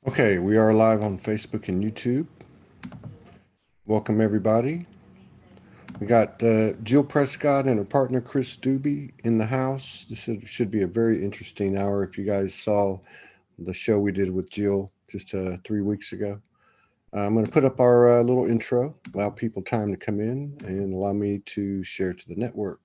Okay, we are live on Facebook and YouTube. Welcome, everybody. We got Jill Prescott and her partner Chris Dube in the house. This should be a very interesting hour. If you guys saw the show we did with Jill just 3 weeks ago, I'm going to put up our little intro, allow people time to come in, and allow me to share to the network.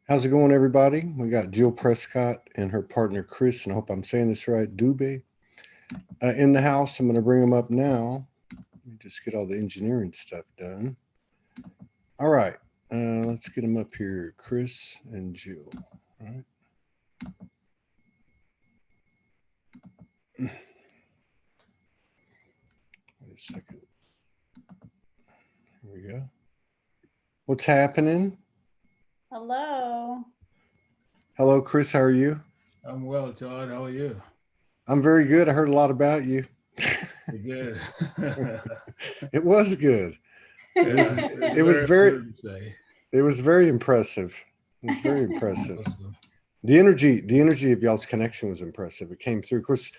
How's it going, everybody? We got Jill Prescott and her partner Chris, and I hope I'm saying this right, Dube, in the house. I'm going to bring them up now. Let me just get all the engineering stuff done. All right, let's get them up here, Chris and Jill. All right. Wait a second. Here we go. What's happening? Hello. Hello, Chris. How are you? I'm well, Todd. How are you? I'm very good. I heard a lot about you. You're good. It was good. It was very impressive. It was very impressive. The energy of y'all's connection was impressive. It came through. Of course,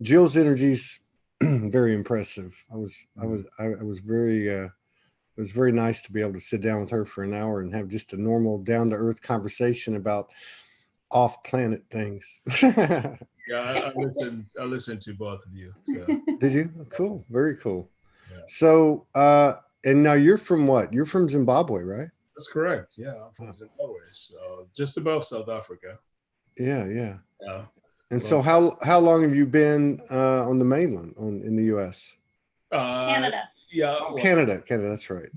Jill's energy's very impressive. It was very nice to be able to sit down with her for an hour and have just a normal, down to earth conversation about off planet things. Yeah, I listened to both of you. So. Did you? Cool. Very cool. Yeah. So, and now you're from what? You're from Zimbabwe, right? That's correct. Yeah, I'm from Zimbabwe, so just above South Africa. Yeah. Yeah. And so, how long have you been on the mainland, in the U.S.? Canada. Yeah. Oh, Canada. That's right.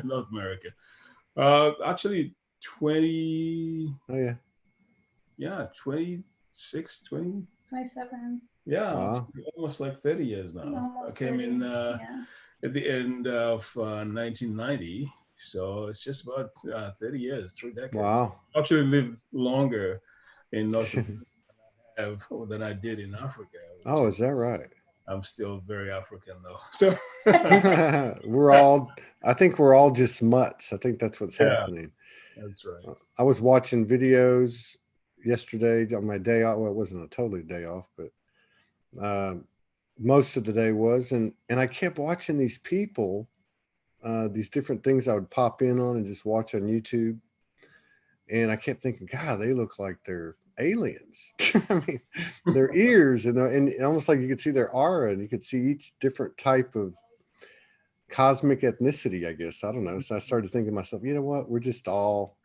North America. Actually, 20. Oh yeah. Yeah, 26, 20. 27. Yeah, Wow. almost like 30 years now. I came 30, in at the end of 1990. So it's just about 30 years, 3 decades. Wow. Actually lived longer in North America than I did in Africa. Oh, is that right? I'm still very African though. So I think we're all just mutts. I think that's what's happening. That's right. I was watching videos yesterday on my day off. Well, it wasn't a totally day off, but most of the day was. And I kept watching these people, these different things I would pop in on and just watch on YouTube. And I kept thinking, God, they look like they're aliens. I mean, their ears and almost like you could see their aura and you could see each different type of cosmic ethnicity, I guess. I don't know. So I started thinking to myself, you know what? We're just all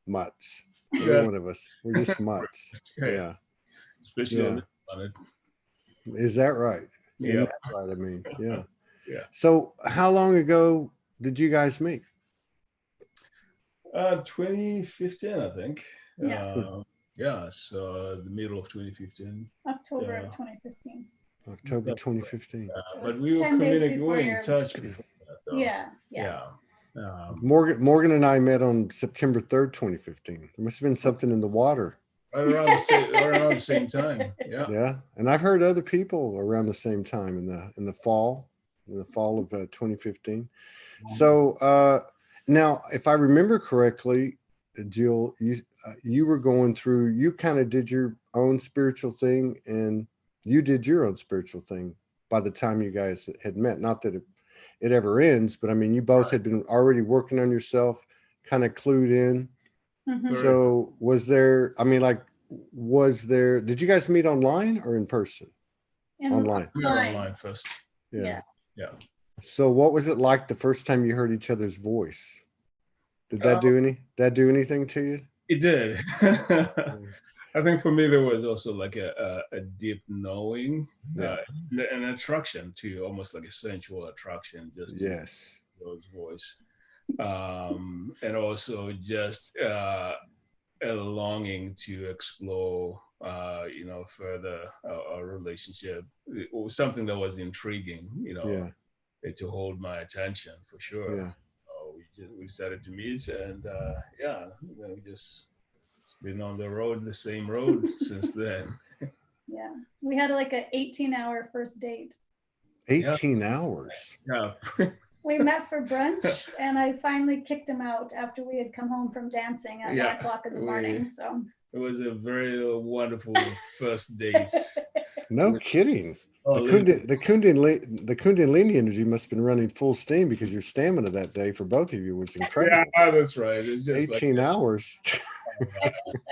mutts. Every one of us. We're just mutts. Yeah. Especially on this planet. Is that right? Yeah. Isn't that right? I mean, yeah. Yeah. So how long ago did you guys meet? 2015, I think. Yeah. So the middle of 2015. October of 2015. October 2015. But we were communicating in touch before that, though. Yeah. Morgan and I met on September 3rd, 2015. There must have been something in the water. Right around the same time. Yeah. Yeah. And I've heard other people around the same time in the fall of 2015. So now, if I remember correctly, Jill, you were going through, you kind of did your own spiritual thing, and you did your own spiritual thing by the time you guys had met. Not that it ever ends, but I mean, you both had been already working on yourself, kind of clued in. Mhm. So was there, I mean, like, did you guys meet online or in person? Online. We were online first. Yeah. Yeah. So what was it like the first time you heard each other's voice? Did that do anything to you? It did. I think for me there was also like a deep knowing, an attraction to, almost like a sensual attraction, just to Joe's voice, and also just a longing to explore, further our relationship. It was something that was intriguing, to hold my attention for sure. Yeah. We decided to meet, and we just been on the road, the same road since then. Yeah, we had like an 18-hour first date. 18 hours. Yeah. We met for brunch, and I finally kicked him out after we had come home from dancing at 1 o'clock in the morning. So it was a very wonderful first date. No kidding. The Kundalini energy must have been running full steam, because your stamina that day for both of you was incredible. Yeah, that's right. It's just 18 hours.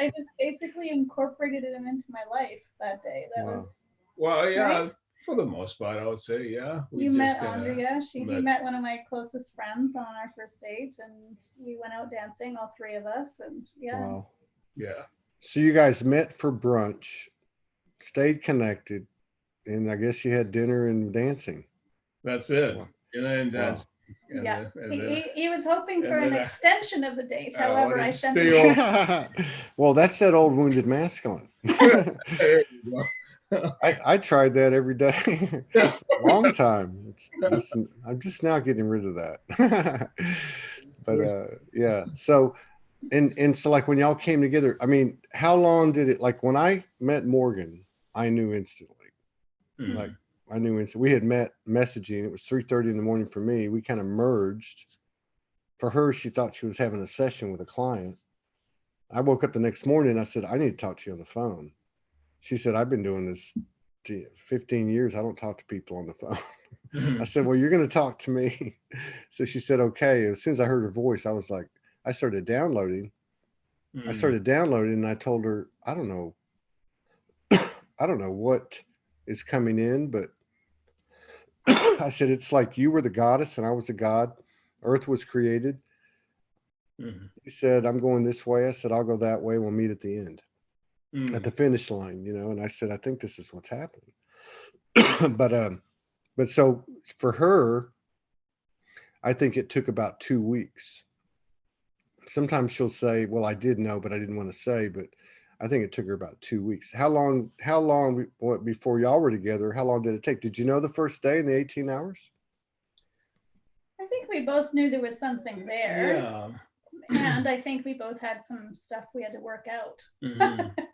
I just basically incorporated it into my life that day. That was right? For the most part, I would say, yeah. You met Andrea. He met one of my closest friends on our first date, and we went out dancing, all three of us, and Wow. Yeah. So you guys met for brunch, stayed connected, and I guess you had dinner and dancing. That's it. Wow. Dinner and dancing. Wow. He was hoping for an extension of the date. However, I sent him. Well, that's that old wounded masculine. I tried that every day. Long time. I'm just now getting rid of that. But yeah. So and so, like, when y'all came together, I mean, how long did it, like, when I met Morgan, I knew instantly. Like, I knew instantly. We had met messaging. It was 3:30 in the morning for me. We kind of merged. For her, she thought she was having a session with a client. I woke up the next morning and I said, I need to talk to you on the phone. She said, I've been doing this 15 years. I don't talk to people on the phone. I said, well, you're going to talk to me. So she said, okay. As soon as I heard her voice, I was like, I started downloading. And I told her, I don't know what is coming in, but I said, it's like you were the goddess and I was the god. Earth was created. You said, I'm going this way. I said, I'll go that way. We'll meet at the end. At the finish line, and I said, I think this is what's happening. but so for her, I think it took about 2 weeks. Sometimes she'll say, well, I did know, but I didn't want to say, but I think it took her about 2 weeks. How long before y'all were together? How long did it take? Did you know the first day in the 18 hours? I think we both knew there was something there. Yeah. And I think we both had some stuff we had to work out.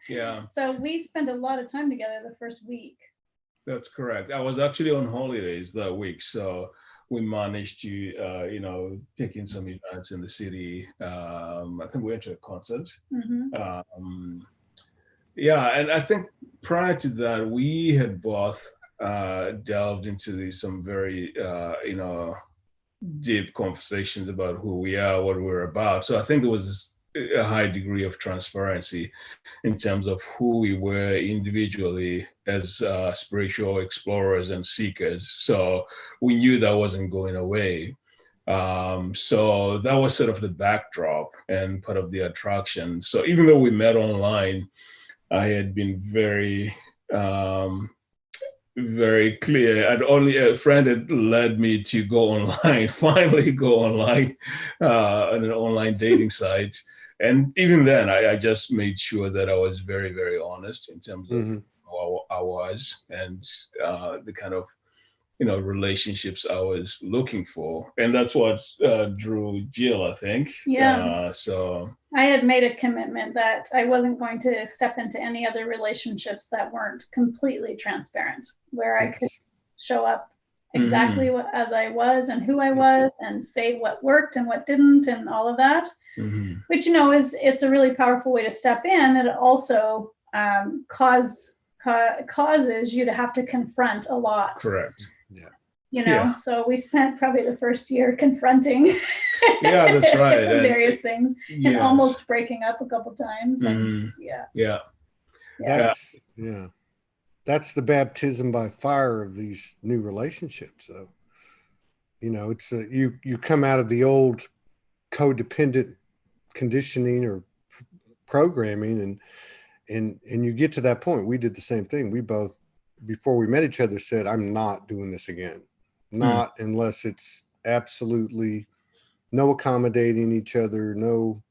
Yeah. So we spent a lot of time together the first week. That's correct. I was actually on holidays that week, so we managed to, take in some events in the city. I think we went to a concert. And I think prior to that, we had both delved into some very, deep conversations about who we are, what we're about. So I think there was a high degree of transparency in terms of who we were individually as spiritual explorers and seekers. So we knew that wasn't going away. So that was sort of the backdrop and part of the attraction. So even though we met online, I had been very clear. A friend had led me to go online, finally go online on an online dating site. And even then, I just made sure that I was very, very honest in terms of who I was and the kind of relationships I was looking for. And that's what drew Jill, I think. Yeah. So I had made a commitment that I wasn't going to step into any other relationships that weren't completely transparent, where I could show up exactly as I was and who I was, and say what worked and what didn't and all of that, which, it's a really powerful way to step in. And it also causes you to have to confront a lot. Correct. Yeah. So we spent probably the first year confronting that's right. various things, and almost breaking up a couple times. And that's the baptism by fire of these new relationships. So, it's you come out of the old codependent conditioning or programming, and you get to that point. We did the same thing. We both, before we met each other, said, I'm not doing this again. Not unless it's absolutely no accommodating each other, no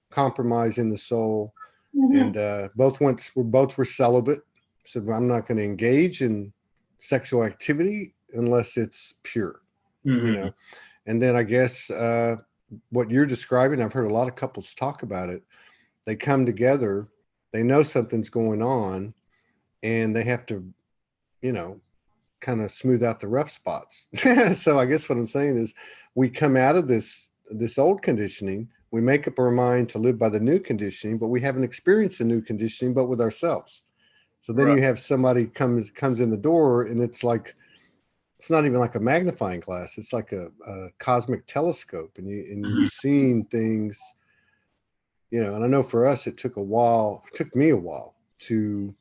compromise in the soul. And both were celibate. So I'm not going to engage in sexual activity unless it's pure, And then I guess what you're describing, I've heard a lot of couples talk about it. They come together, they know something's going on, and they have to, kind of smooth out the rough spots. So I guess what I'm saying is, we come out of this old conditioning, we make up our mind to live by the new conditioning, but we haven't experienced the new conditioning, but with ourselves. So then you have somebody comes in the door, and it's like, it's not even like a magnifying glass. It's like a cosmic telescope, and you're seeing things, and I know for us, it took me a while to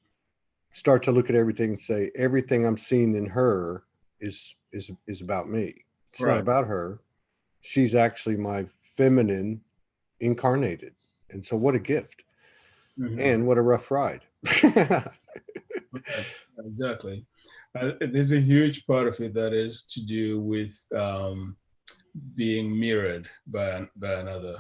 start to look at everything and say, everything I'm seeing in her is about me. It's not about her. She's actually my feminine incarnated. And so what a gift. And what a rough ride. Exactly. There's a huge part of it that is to do with being mirrored by another.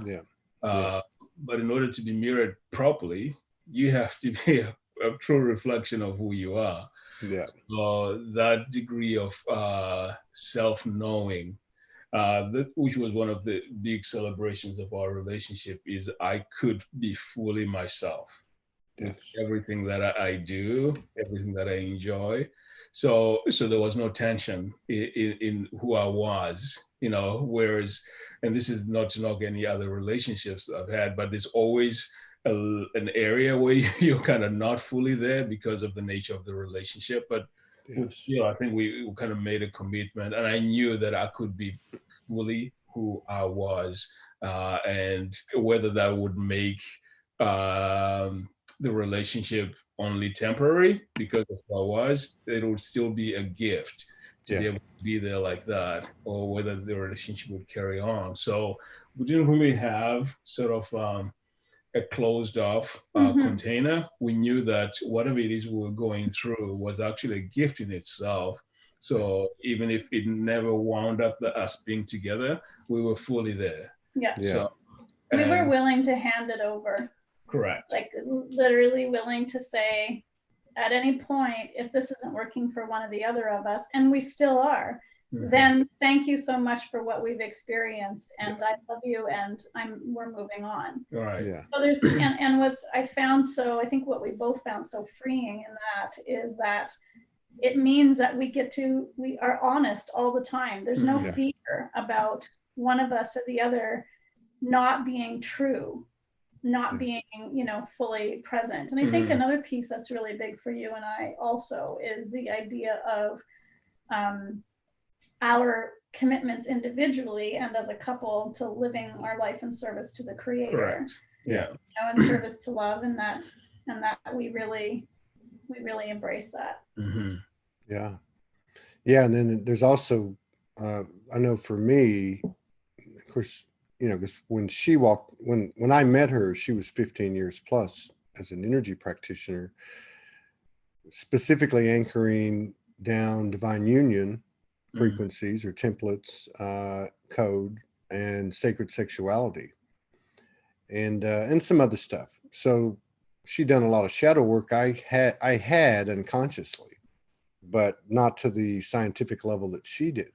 But in order to be mirrored properly, you have to be a true reflection of who you are. That degree of self-knowing, which was one of the big celebrations of our relationship, is I could be fully myself with everything that I do, everything that I enjoy. So there was no tension in who I was, whereas, and this is not to knock any other relationships I've had, but there's always an area where you're kind of not fully there because of the nature of the relationship. But I think we kind of made a commitment, and I knew that I could be fully who I was, and whether that would make the relationship only temporary because of who I was, it would still be a gift to be able to be there like that, or whether the relationship would carry on. So we didn't really have sort of a closed off container. We knew that whatever it is we were going through was actually a gift in itself. So even if it never wound up us being together, we were fully there. So we were willing to hand it over. Correct. Like literally willing to say, at any point, if this isn't working for one or the other of us, and we still are, then thank you so much for what we've experienced, and I love you, and we're moving on. All right. So there's and what's I think what we both found so freeing in that is that it means that we are honest all the time. There's no fear about one of us or the other not being true, not being, fully present. And I think another piece that's really big for you and I also is the idea of our commitments individually and as a couple to living our life in service to the Creator. Correct. Yeah. In service to love, and that we really embrace that. Yeah. And then there's also, I know for me, of course, because when I met her, she was 15 years plus as an energy practitioner, specifically anchoring down divine union frequencies or templates, code, and sacred sexuality, and some other stuff. So she'd done a lot of shadow work I had unconsciously, but not to the scientific level that she did.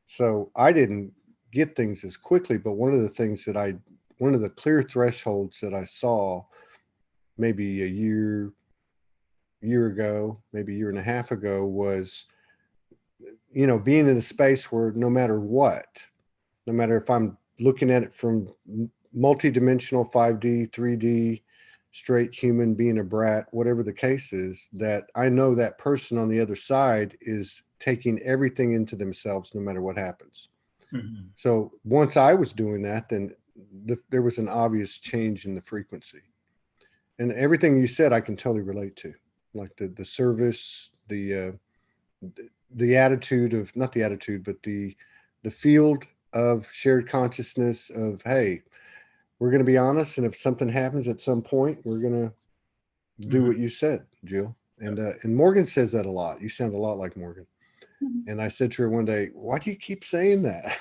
So I didn't get things as quickly, but one of the clear thresholds that I saw maybe a year ago, maybe a year and a half ago, was being in a space where no matter what, no matter if I'm looking at it from multi-dimensional 5D, 3D, straight human being a brat, whatever the case is, that I know that person on the other side is taking everything into themselves no matter what happens. Mm-hmm. So once I was doing that, then there was an obvious change in the frequency. And everything you said, I can totally relate to, like the service, the attitude of, not the attitude, but the field of shared consciousness of, hey, we're going to be honest. And if something happens at some point, we're going to do mm-hmm. what you said, Jill. And Morgan says that a lot. You sound a lot like Morgan. Mm-hmm. And I said to her one day, why do you keep saying that?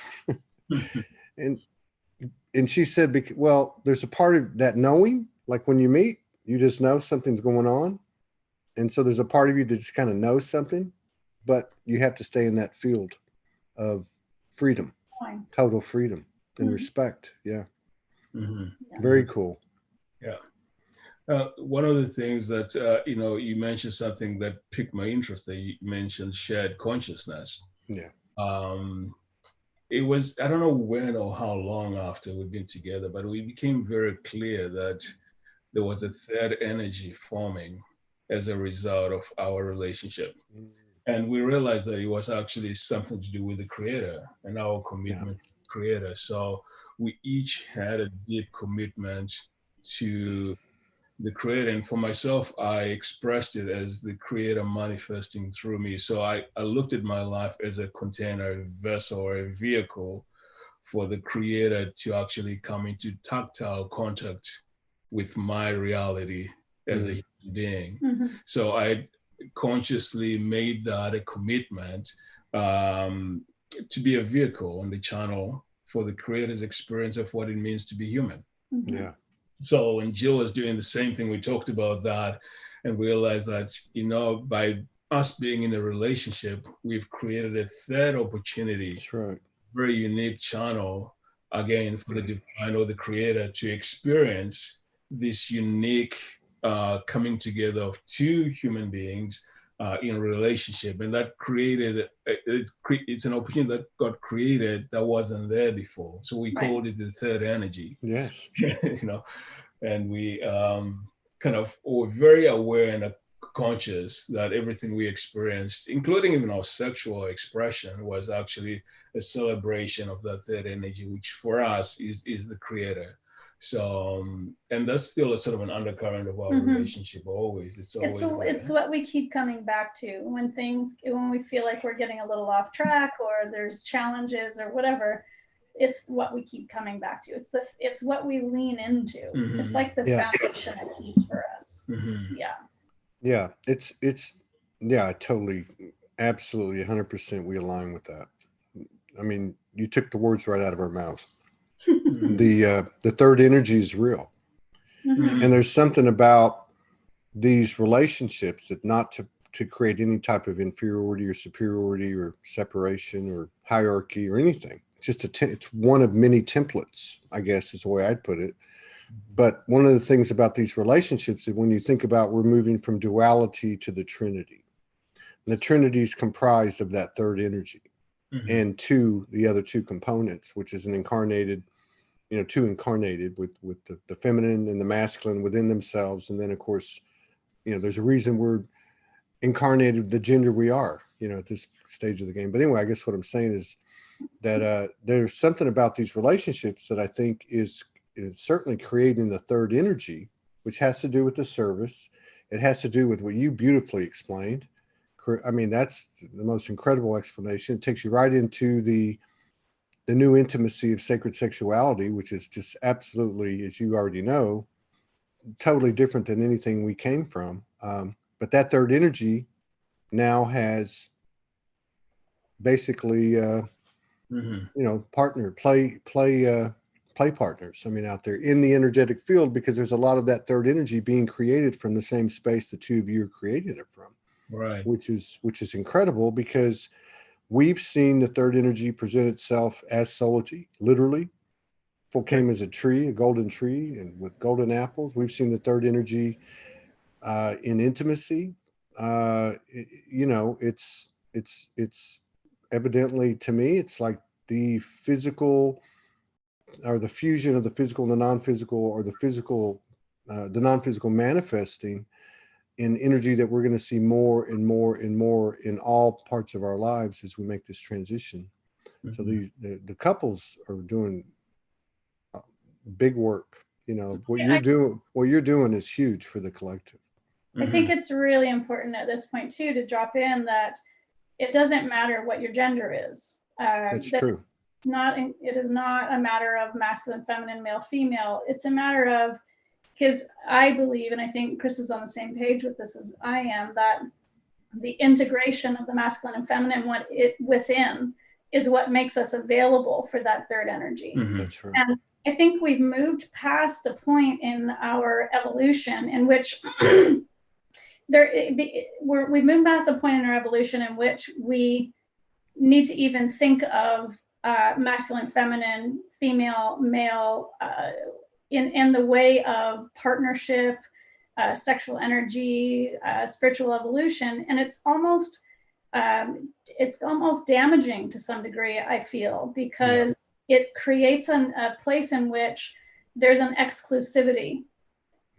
and she said, well, there's a part of that knowing, like when you meet, you just know something's going on. And so there's a part of you that just kind of knows something, but you have to stay in that field of freedom, total freedom and mm-hmm. respect. Yeah. Mm-hmm. Very cool. Yeah. One of the things that, you mentioned something that piqued my interest, that you mentioned shared consciousness. Yeah. It was, I don't know when or how long after we've been together, but we became very clear that there was a third energy forming as a result of our relationship. Mm-hmm. And we realized that it was actually something to do with the Creator and our commitment to the Creator. So we each had a deep commitment to the Creator. And for myself, I expressed it as the Creator manifesting through me. So I looked at my life as a container, a vessel, or a vehicle for the Creator to actually come into tactile contact with my reality as a human being. Mm-hmm. So I consciously made that a commitment to be a vehicle on the channel for the Creator's experience of what it means to be human. Mm-hmm. Yeah. So when Jill was doing the same thing, we talked about that and realized that, by us being in a relationship, we've created a third opportunity. That's right. Very unique channel, again, for the divine or the Creator to experience this unique coming together of two human beings in a relationship. And that created, it's an opportunity that got created that wasn't there before. So we called it the third energy. Yes. And we kind of were very aware and conscious that everything we experienced, including even our sexual expression, was actually a celebration of that third energy, which for us is the Creator. So, and that's still a sort of an undercurrent of our mm-hmm. relationship. Always, it's what we keep coming back to when we feel like we're getting a little off track or there's challenges or whatever. It's what we keep coming back to. It's what we lean into. Mm-hmm. It's like the foundation of peace for us. Mm-hmm. Yeah. Yeah. It's totally, absolutely 100% we align with that. I mean, you took the words right out of our mouths. The third energy is real. Mm-hmm. And there's something about these relationships that not to create any type of inferiority or superiority or separation or hierarchy or anything. It's just it's one of many templates, I guess is the way I'd put it. But one of the things about these relationships is when you think about we're moving from duality to the Trinity. And the Trinity is comprised of that third energy mm-hmm. and the other two components, which is an incarnated, two incarnated with the feminine and the masculine within themselves. And then, of course, there's a reason we're incarnated the gender we are, at this stage of the game. But anyway, I guess what I'm saying is that there's something about these relationships that I think is certainly creating the third energy, which has to do with the service. It has to do with what you beautifully explained. I mean, that's the most incredible explanation. It takes you right into the new intimacy of sacred sexuality, which is just absolutely, as you already know, totally different than anything we came from. But that third energy now has basically, partner play partners. I mean, out there in the energetic field, because there's a lot of that third energy being created from the same space the two of you are creating it from. Right. Which is incredible, because we've seen the third energy present itself as Soulology, literally. It came as a tree, a golden tree, and with golden apples. We've seen the third energy in intimacy. It's evidently to me, it's like the physical, or the fusion of the physical and the non-physical, or the non-physical manifesting in energy that we're going to see more and more and more in all parts of our lives as we make this transition. So the couples are doing big work. You know, what you're doing is huge for the collective. I think it's really important at this point too to drop in that it doesn't matter what your gender is. That's true. It is not a matter of masculine, feminine, male, female. It's a matter of, because I believe, and I think Chris is on the same page with this as I am, that the integration of the masculine and feminine within is what makes us available for that third energy. That's right. And I think we've moved past a point in our evolution in which we've moved past a point in our evolution in which we need to even think of masculine, feminine, female, male in the way of partnership, sexual energy, spiritual evolution, and it's almost damaging to some degree, I feel, because it creates a place in which there's an exclusivity.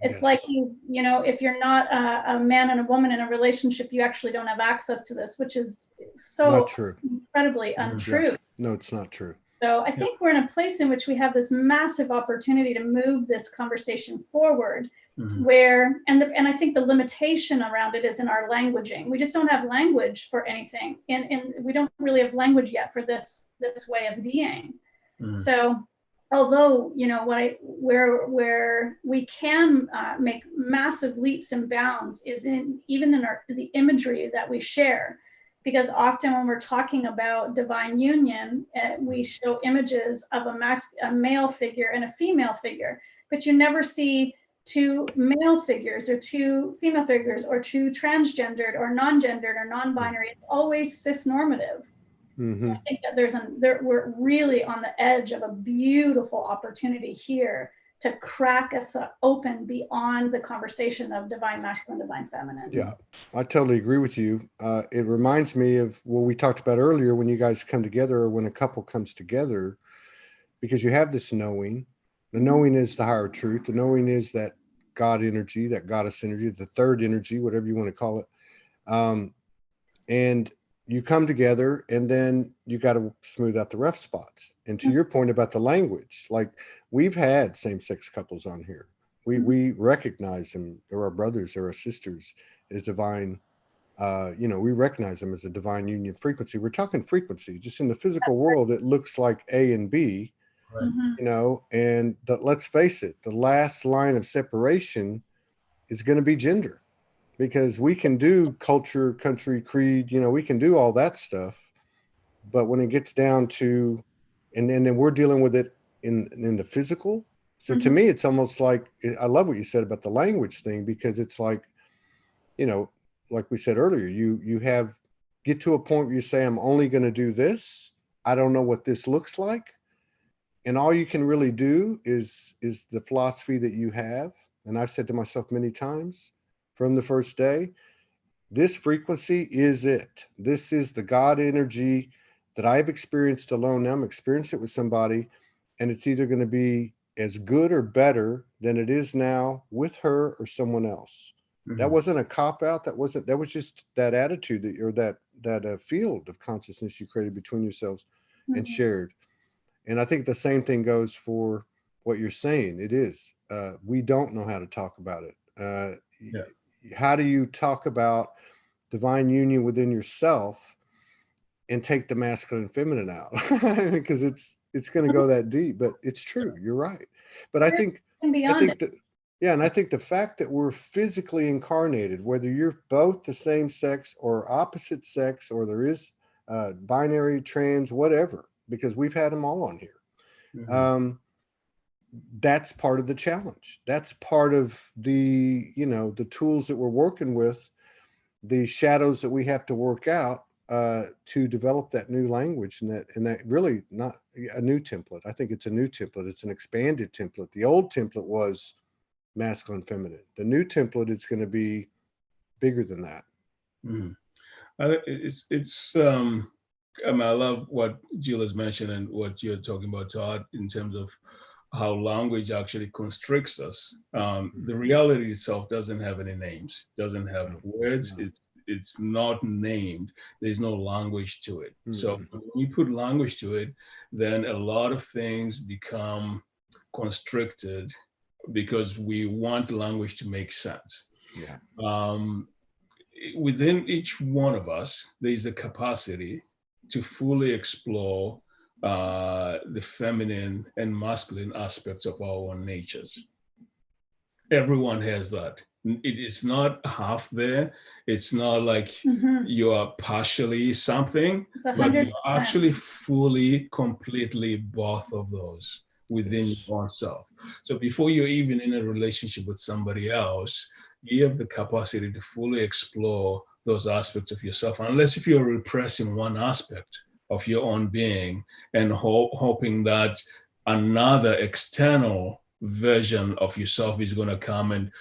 It's like, you know, if you're not a man and a woman in a relationship, you actually don't have access to this, which is so incredibly untrue. Yeah. No, it's not true. So I think we're in a place in which we have this massive opportunity to move this conversation forward, where, and I think the limitation around it is in our languaging. We just don't have language for anything, and we don't really have language yet for this way of being. So although, you know, where we can make massive leaps and bounds is even in the imagery that we share, because often when we're talking about divine union, we show images of a male figure and a female figure, but you never see two male figures or two female figures or two transgendered or non-gendered or non-binary. It's always cis-normative. So I think that we're really on the edge of a beautiful opportunity here to crack us open beyond the conversation of divine masculine, divine feminine. Yeah, I totally agree with you. It reminds me of what we talked about earlier when you guys come together, or when a couple comes together, because you have this knowing. The knowing is the higher truth. The knowing is that God energy, that goddess energy, the third energy, whatever you want to call it. And you come together, and then you got to smooth out the rough spots. And to your point about the language, like, we've had same-sex couples on here. We recognize them. They're our brothers, they're our sisters, as divine. You know, we recognize them as a divine union frequency. We're talking frequency. Just in the physical world, it looks like A and B, you know, and let's face it, the last line of separation is going to be gender. Because we can do culture, country, creed, you know, we can do all that stuff. But when it gets down to, and then we're dealing with it in the physical. So to me, it's almost like, I love what you said about the language thing, because it's like, you know, like we said earlier, you get to a point where you say, I'm only going to do this. I don't know what this looks like. And all you can really do is the philosophy that you have. And I've said to myself many times, from the first day, this frequency is it. This is the God energy that I've experienced alone. Now I'm experiencing it with somebody, and it's either going to be as good or better than it is now with her or someone else. That wasn't a cop out. That was just that attitude that field of consciousness you created between yourselves and shared. And I think the same thing goes for what you're saying. It is. We don't know how to talk about it. How do you talk about divine union within yourself and take the masculine and feminine out? Because it's going to go that deep. But it's true. You're right. But I think the fact that we're physically incarnated, whether you're both the same sex or opposite sex, or there is binary, trans, whatever, because we've had them all on here. That's part of the challenge. That's part of the, you know, the tools that we're working with, the shadows that we have to work out to develop that new language, and that really not a new template. I think it's a new template. It's an expanded template. The old template was masculine, feminine. The new template is going to be bigger than that. It's I love what Jill has mentioned and what you're talking about, Todd, in terms of how language actually constricts us. The reality itself doesn't have any names, doesn't have words. It's not named. There's no language to it. So when you put language to it, then a lot of things become constricted because we want language to make sense. Yeah. Within each one of us, there's a capacity to fully explore the feminine and masculine aspects of our own natures. Everyone has that. It's not half there. It's not like you are partially something, but you're actually fully, completely both of those within your own self. So before you're even in a relationship with somebody else, you have the capacity to fully explore those aspects of yourself, unless if you're repressing one aspect of your own being and hoping that another external version of yourself is going to come and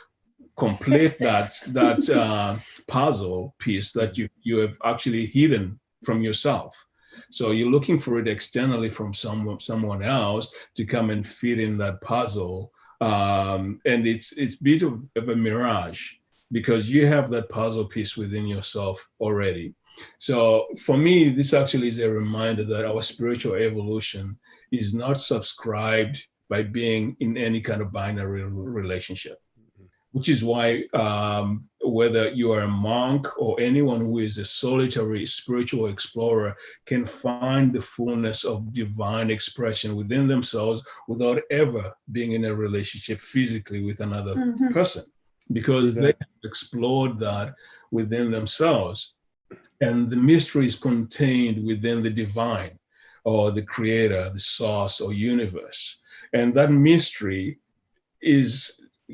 complete that puzzle piece that you have actually hidden from yourself. So you're looking for it externally from someone else to come and fit in that puzzle. And it's a bit of a mirage because you have that puzzle piece within yourself already. So for me, this actually is a reminder that our spiritual evolution is not subscribed by being in any kind of binary relationship, which is why whether you are a monk or anyone who is a solitary spiritual explorer can find the fullness of divine expression within themselves without ever being in a relationship physically with another person, because they have explored that within themselves. And the mystery is contained within the divine or the creator, the source or universe. And that mystery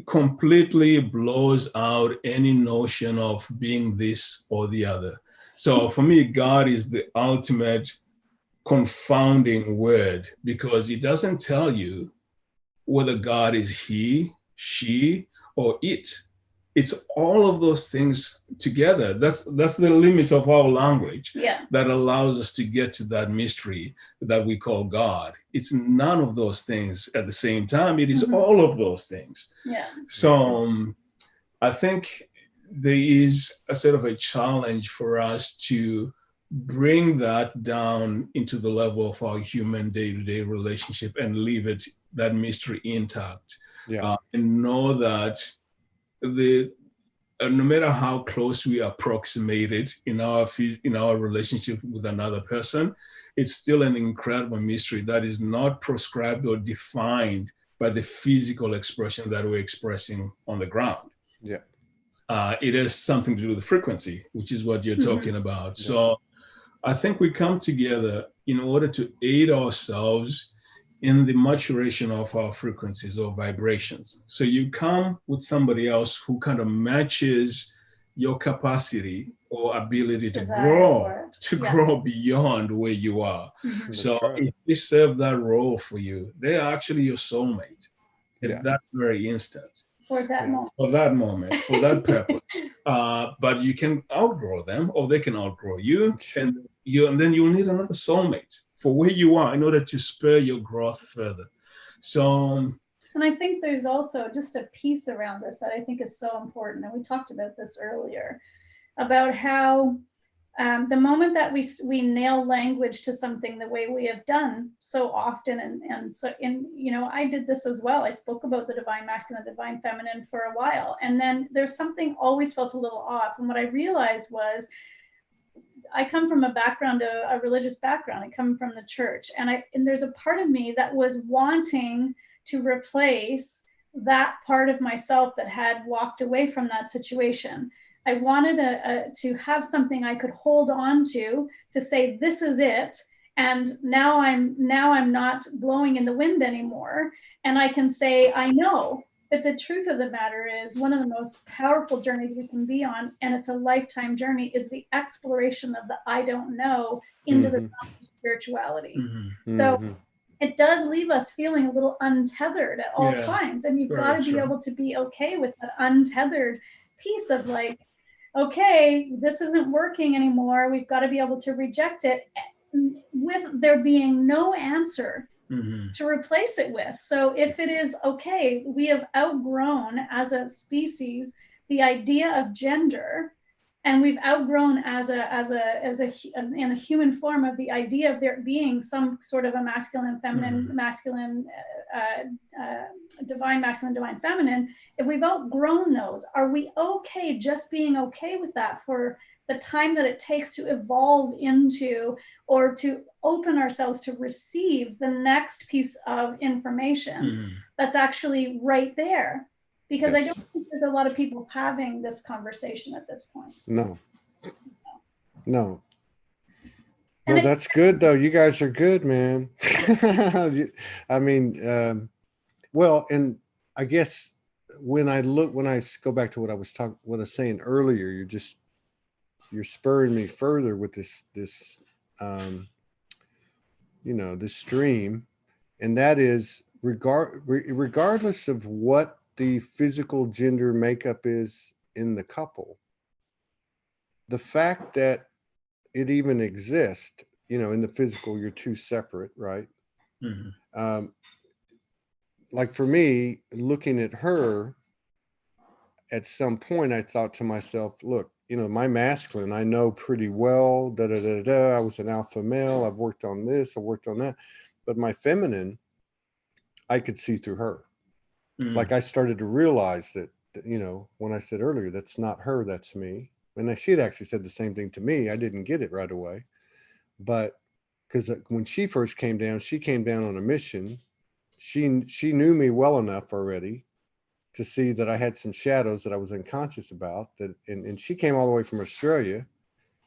completely blows out any notion of being this or the other. So for me, God is the ultimate confounding word because it doesn't tell you whether God is he, she, or it. It's all of those things together. That's the limit of our language that allows us to get to that mystery that we call God. It's none of those things at the same time. It is all of those things. Yeah. So I think there is a sort of a challenge for us to bring that down into the level of our human day-to-day relationship and leave that mystery intact. And know that no matter how close we approximated in our relationship with another person, it's still an incredible mystery that is not prescribed or defined by the physical expression that we're expressing on the ground. It has something to do with the frequency, which is what you're talking about. So I think we come together in order to aid ourselves in the maturation of our frequencies or vibrations. So you come with somebody else who kind of matches your capacity or ability to grow beyond where you are. So if they serve that role for you, they're actually your soulmate at that very instant. For that moment, for that purpose. But you can outgrow them or they can outgrow you. And then you'll need another soulmate for where you are in order to spur your growth further. So, and I think there's also just a piece around this that I think is so important. And we talked about this earlier about how the moment that we nail language to something the way we have done so often, and so I did this as well. I spoke about the divine masculine, the divine feminine for a while, and then there's something always felt a little off. And what I realized was, I come from a religious background. I come from the church, and there's a part of me that was wanting to replace that part of myself that had walked away from that situation. I wanted to have something I could hold on to say, this is it. And now I'm not blowing in the wind anymore. And I can say, I know. But the truth of the matter is, one of the most powerful journeys we can be on, and it's a lifetime journey, is the exploration of the I don't know into the spirituality. So it does leave us feeling a little untethered at all times. And you've got to be able to be okay with that untethered piece of like, okay, this isn't working anymore. We've got to be able to reject it with there being no answer to replace it with. So if it is okay, we have outgrown as a species the idea of gender, and we've outgrown in a human form of the idea of there being some sort of a masculine, feminine, masculine, divine, masculine, divine, feminine. If we've outgrown those, are we okay just being okay with that for the time that it takes to evolve into, or to open ourselves to receive the next piece of information that's actually right there? Because I don't think there's a lot of people having this conversation at this point. No. No, that's good though. You guys are good, man. I mean, well, and I guess when I go back to what I was saying earlier, you're spurring me further with this this stream, and that is regardless of what the physical gender makeup is in the couple, the fact that it even exists, in the physical, you're two separate, right? Like for me, looking at her, at some point I thought to myself, look, my masculine, I know pretty well, I was an alpha male, I've worked on this, I worked on that. But my feminine, I could see through her. Like I started to realize that, when I said earlier, that's not her, that's me. And she had actually said the same thing to me. I didn't get it right away. But because when she first came down, she came down on a mission. She knew me well enough already to see that I had some shadows that I was unconscious about. And she came all the way from Australia.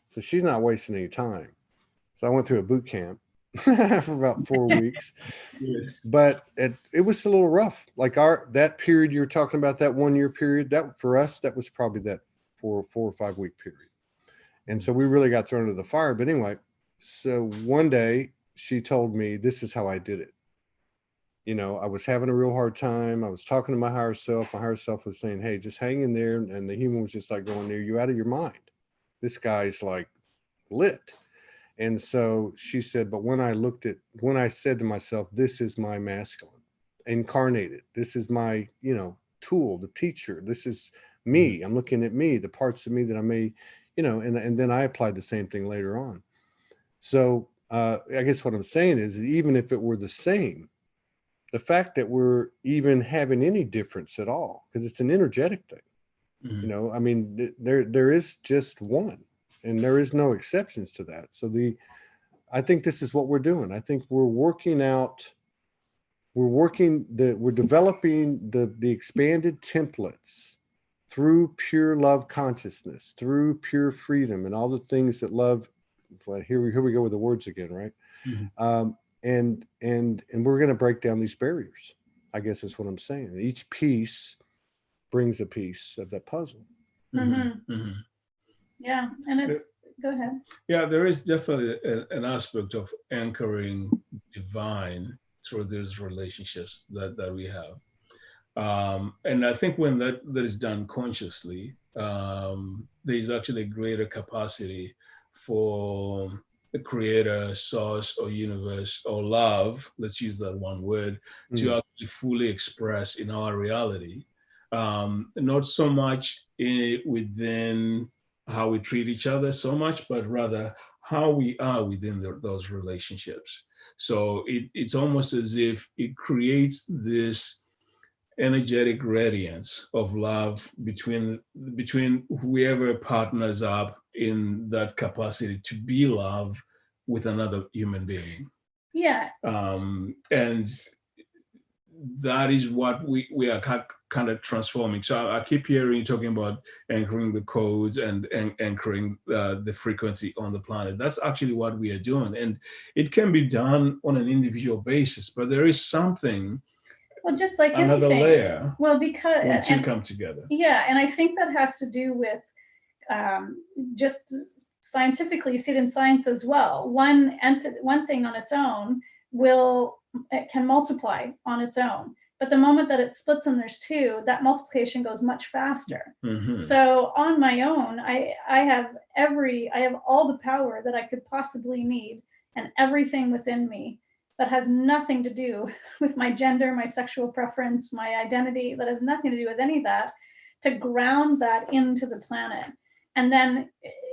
So she's not wasting any time. So I went through a boot camp for about 4 weeks. But it was a little rough. Like that period you're talking about, that 1 year period, that for us, that was probably that 4 or 5 week period. And so we really got thrown into the fire. But anyway, so one day she told me, this is how I did it. I was having a real hard time. I was talking to my higher self. My higher self was saying, hey, just hang in there. And the human was just like going, are you out of your mind? This guy's like lit. And so she said, but when I said to myself, this is my masculine incarnated, this is my, tool, the teacher, this is me. I'm looking at me, the parts of me that I may, and then I applied the same thing later on. So I guess what I'm saying is, even if it were the same, the fact that we're even having any difference at all, because it's an energetic thing, I mean, there is just one. And there is no exceptions to that. So I think this is what we're doing. I think we're developing the expanded templates through pure love consciousness, through pure freedom, and all the things that love. Well, here we go with the words again, right? And we're going to break down these barriers. I guess is what I'm saying. Each piece brings a piece of that puzzle. Yeah, and go ahead. Yeah, there is definitely an aspect of anchoring divine through those relationships that we have. And I think when that is done consciously, there's actually a greater capacity for the creator, source, or universe, or love, let's use that one word, to actually fully express in our reality. Not so much within how we treat each other so much, but rather how we are within those relationships. So it's almost as if it creates this energetic radiance of love between whoever partners up in that capacity to be love with another human being. Yeah. And that is what we are kind of transforming. So I keep hearing you talking about anchoring the codes and anchoring the frequency on the planet. That's actually what we are doing. And it can be done on an individual basis, but there is something, well, just like another anything. layer, well, because when two come together. Yeah, and I think that has to do with just scientifically, you see it in science as well. One thing on its own can multiply on its own. But the moment that it splits and there's two, that multiplication goes much faster. So on my own, I have all the power that I could possibly need and everything within me that has nothing to do with my gender, my sexual preference, my identity, that has nothing to do with any of that, to ground that into the planet. And then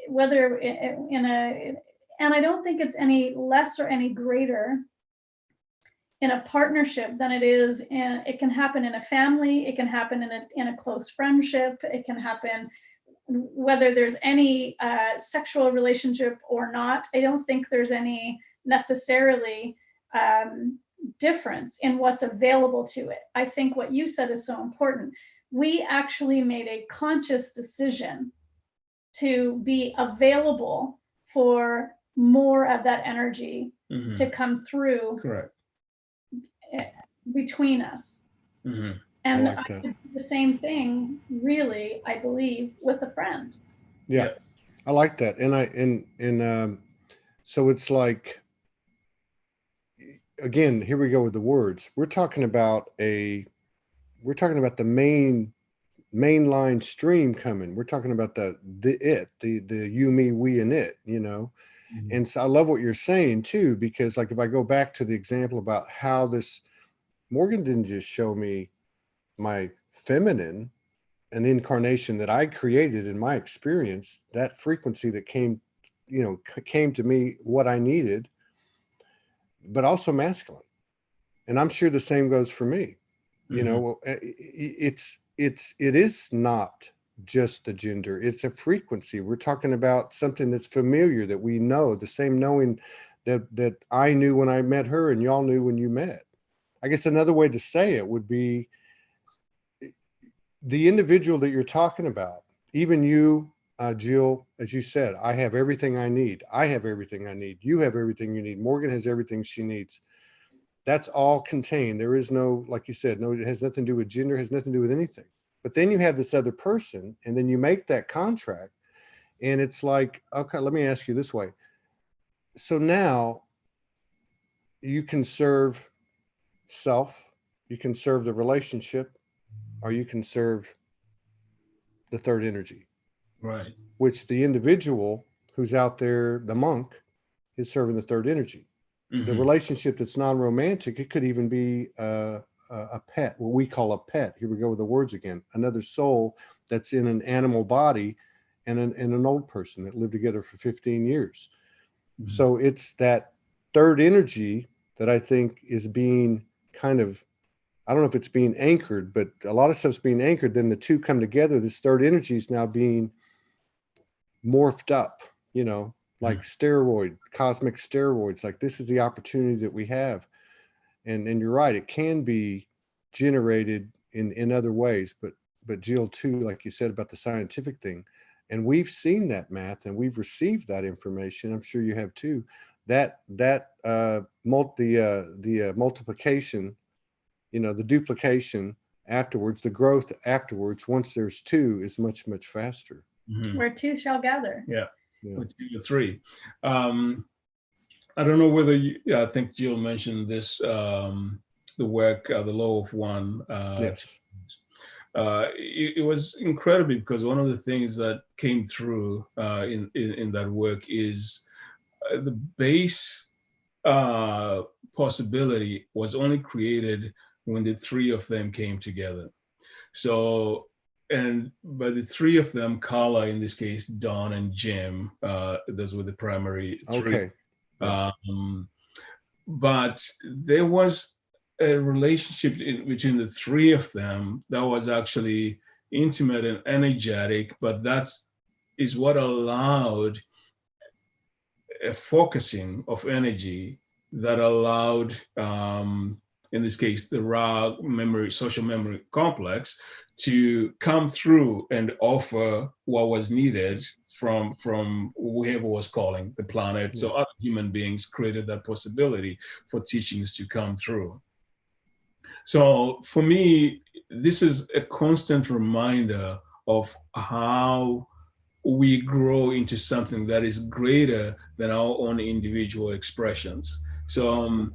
whether and I don't think it's any less or any greater in a partnership than it is it can happen in a family, it can happen in a close friendship, it can happen whether there's any sexual relationship or not. I don't think there's any necessarily difference in what's available to it. I think what you said is so important. We actually made a conscious decision to be available for more of that energy to come through. Correct. Between us. And I could do the same thing, really, I believe, with a friend. Yeah, I like that. And so it's like, again, here we go with the words. We're talking about the mainline stream coming. We're talking about the you, me, we, and it, you know. And so I love what you're saying too, because like if I go back to the example about how this, Morgan didn't just show me my feminine, an incarnation that I created in my experience, that frequency that came to me, what I needed, but also masculine. And I'm sure the same goes for me. You know, it is not just the gender, it's a frequency. We're talking about something that's familiar, that we know, the same knowing that I knew when I met her and y'all knew when you met. I guess another way to say it would be the individual that you're talking about, even you, Jill, as you said, I have everything I need. I have everything I need. You have everything you need. Morgan has everything she needs. That's all contained. There is no, like you said, no, it has nothing to do with gender, has nothing to do with anything. But then you have this other person, and then you make that contract, and it's like, okay, let me ask you this way. So now you can serve self, you can serve the relationship, or you can serve the third energy. Right. Which the individual who's out there, the monk, is serving the third energy. The relationship that's non-romantic, it could even be a pet, what we call a pet. Here we go with the words again. Another soul that's in an animal body and an old person that lived together for 15 years. So it's that third energy that I think is being kind of, I don't know if it's being anchored, but a lot of stuff's being anchored. Then the two come together. This third energy is now being morphed up, you know, like cosmic steroids. Like, this is the opportunity that we have. And you're right, it can be generated in other ways, but Jill too, like you said about the scientific thing, and we've seen that math and we've received that information. I'm sure you have too. That multiplication, you know, the duplication afterwards, the growth afterwards, once there's two, is much, much faster. Where two shall gather. Yeah. With 2 or 3. I don't know whether you, I think Jill mentioned this, the work, the Law of One. Yes. It was incredible because one of the things that came through in that work is the base possibility was only created when the 3 of them came together. So, and by the 3 of them, Carla, in this case, Don and Jim, those were the primary 3. Okay. Yeah. But there was a relationship between the 3 of them that was actually intimate and energetic, but that is what allowed a focusing of energy that allowed, in this case, the raw memory, social memory complex to come through and offer what was needed from whoever was calling the planet. So other human beings created that possibility for teachings to come through. So for me, this is a constant reminder of how we grow into something that is greater than our own individual expressions. So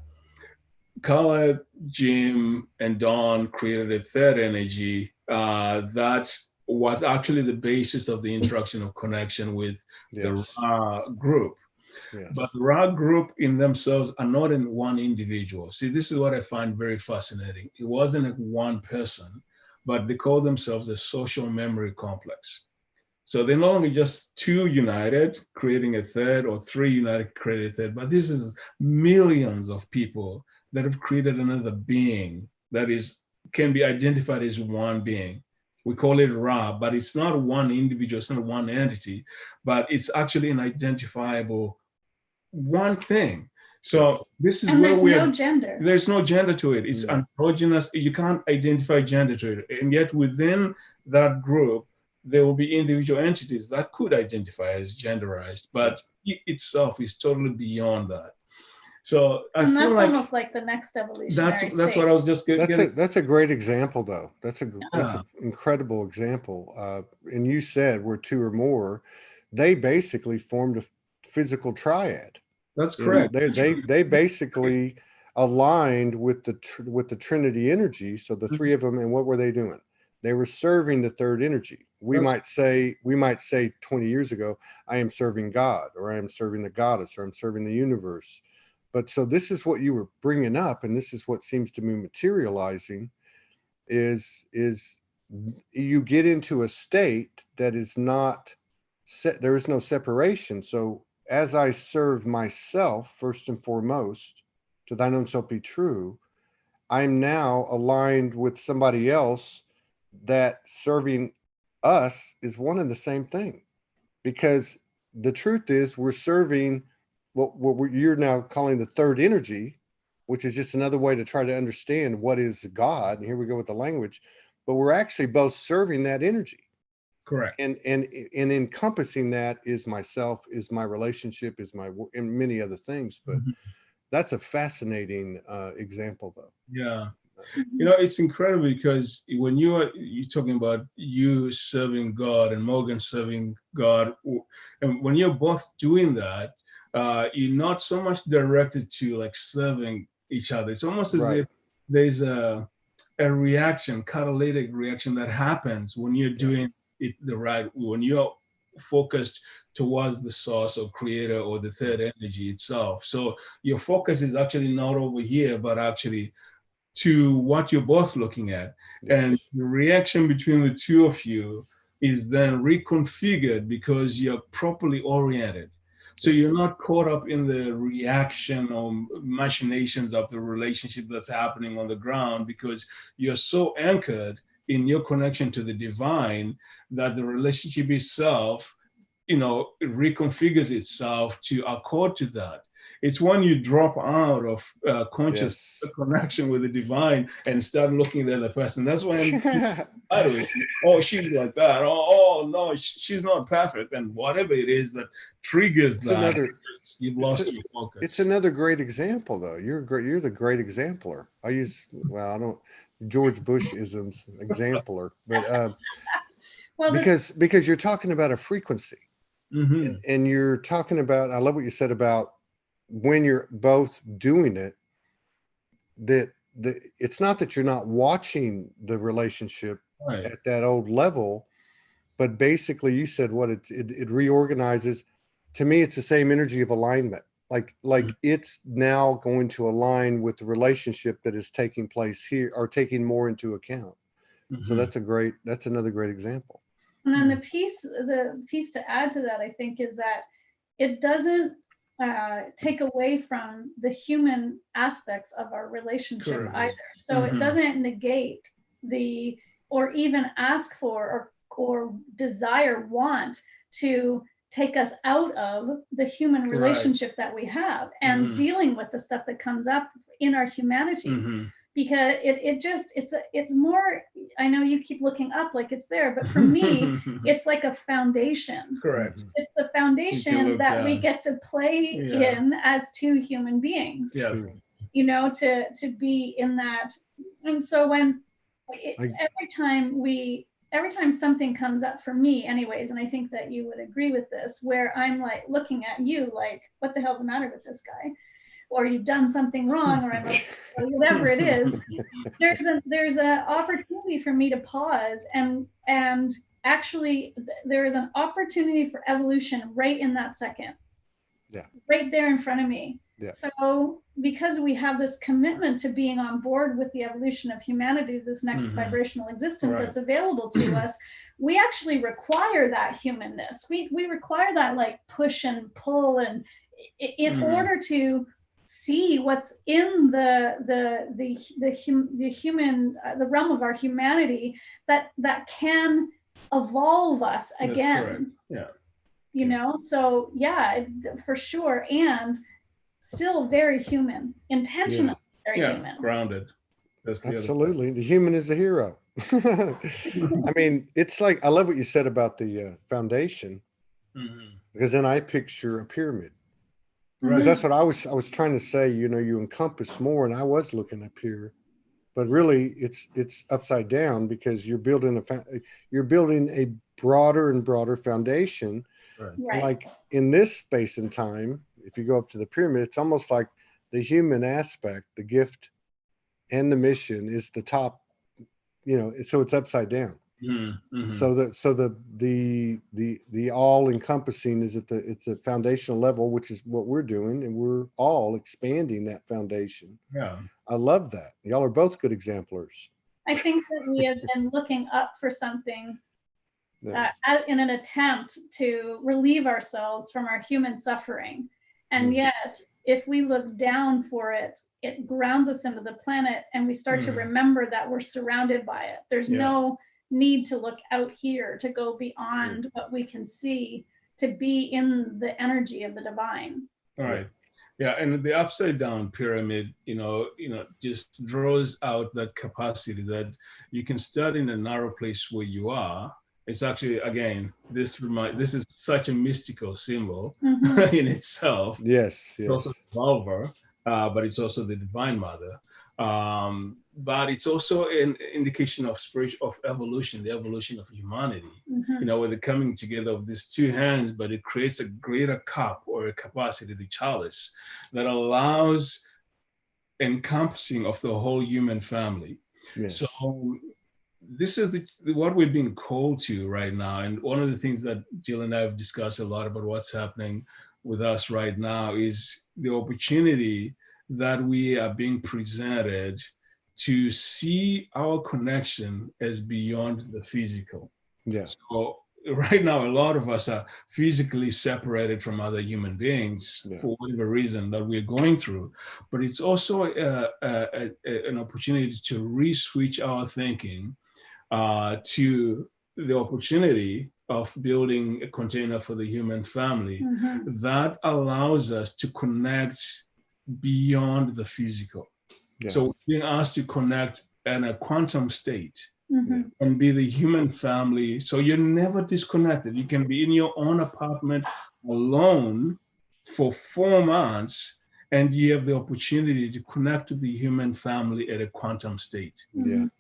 Carla, Jim, and Don created a third energy that was actually the basis of the interaction of connection with the group. Yes. But the Ra group in themselves are not in one individual. See, this is what I find very fascinating. It wasn't like one person, but they call themselves a social memory complex. So they're not only just two united, creating a third, or three united, creating a third, but this is millions of people that have created another being that can be identified as one being. We call it Ra, but it's not one individual, it's not one entity, but it's actually an identifiable one thing. So this is and where there's no gender. There's no gender to it. It's androgynous. You can't identify gender to it. And yet within that group, there will be individual entities that could identify as genderized, but it itself is totally beyond that. So I feel that's like almost like the next evolutionary that's what I was just getting. That's a great example, though. That's an incredible example. And you said where two or more, they basically formed a physical triad. That's correct. They basically aligned with the Trinity energy. So the three of them, and what were they doing? They were serving the third energy. We might say 20 years ago, I am serving God, or I am serving the goddess, or I'm serving the universe. But so this is what you were bringing up, and this is what seems to be materializing, is you get into a state that is not set. There is no separation. So as I serve myself, first and foremost, to thine own self be true, I'm now aligned with somebody else that serving us is one and the same thing. Because the truth is, we're serving what you're now calling the third energy, which is just another way to try to understand what is God. And here we go with the language, but we're actually both serving that energy. Correct. And encompassing that is myself, is my relationship, is my work, and many other things. But that's a fascinating example, though. Yeah. You know, it's incredible because when you're talking about you serving God and Morgan serving God, and when you're both doing that, you're not so much directed to like serving each other. It's almost as if there's a reaction, catalytic reaction that happens when you're doing it the right, when you're focused towards the source or creator or the third energy itself. So your focus is actually not over here, but actually to what you're both looking at. And the reaction between the two of you is then reconfigured because you're properly oriented. So you're not caught up in the reaction or machinations of the relationship that's happening on the ground, because you're so anchored in your connection to the divine that the relationship itself, you know, it reconfigures itself to accord to that. It's when you drop out of conscious connection with the divine and start looking at the other person. That's when, oh, she's like that. Oh, no, she's not perfect. And whatever it is that triggers you've lost your focus. It's another great example, though. You're the great exemplar. I don't George Bush isms, exemplar, but because you're talking about a frequency, and you're talking about. I love what you said about when you're both doing it, that it's not that you're not watching the relationship at that old level, but basically you said what it reorganizes. To me, it's the same energy of alignment. Like it's now going to align with the relationship that is taking place here, or taking more into account. So that's another great example. And then the piece to add to that, I think, is that it doesn't take away from the human aspects of our relationship either. So it doesn't negate or even ask for or want to take us out of the human relationship that we have and dealing with the stuff that comes up in our humanity. Because it's more, I know you keep looking up like it's there, but for me, it's like a foundation. Correct. It's the foundation that we get to play in as two human beings. Yeah. You know, to be in that. And so every time something comes up for me anyways, and I think that you would agree with this, where I'm like looking at you like, what the hell's the matter with this guy? Or you've done something wrong, or whatever it is, there's an opportunity for me to pause and actually there is an opportunity for evolution right in that second. right there in front of me. Yeah. So because we have this commitment to being on board with the evolution of humanity, this next vibrational existence that's available to us, we actually require that humanness. We require that like push and pull, and in order to see what's in the human, the realm of our humanity that can evolve us again. You know, so for sure. And still very human, intentionally very human. Grounded. Absolutely. The human is the hero. I mean, it's like, I love what you said about the foundation, because then I picture a pyramid. Because that's what I was trying to say, you know, you encompass more, and I was looking up here, but really it's upside down, because you're building a broader and broader foundation. Right. Like in this space and time, if you go up to the pyramid, it's almost like the human aspect, the gift and the mission is the top, you know, so it's upside down. So the all encompassing is it's a foundational level, which is what we're doing, and we're all expanding that foundation. I love that. Y'all are both good exemplars. I think that we have been looking up for something in an attempt to relieve ourselves from our human suffering. And yet, if we look down for it, it grounds us into the planet, and we start to remember that we're surrounded by it. There's no need to look out here to go beyond what we can see, to be in the energy of the divine. All right. Yeah, and the upside down pyramid, you know, just draws out that capacity that you can start in a narrow place where you are. It's actually, again, this is such a mystical symbol in itself. Yes. It's also the Vulva, but it's also the Divine Mother. But it's also an indication of evolution, the evolution of humanity. You know, with the coming together of these two hands, but it creates a greater cup, or a capacity, the chalice, that allows encompassing of the whole human family. So this is what we're being called to right now. And one of the things that Jill and I have discussed a lot about what's happening with us right now is the opportunity that we are being presented to see our connection as beyond the physical. So right now, a lot of us are physically separated from other human beings for whatever reason that we're going through. But it's also an opportunity to re-switch our thinking to the opportunity of building a container for the human family that allows us to connect beyond the physical. So being asked to connect in a quantum state and be the human family. So you're never disconnected. You can be in your own apartment alone for 4 months, and you have the opportunity to connect to the human family at a quantum state.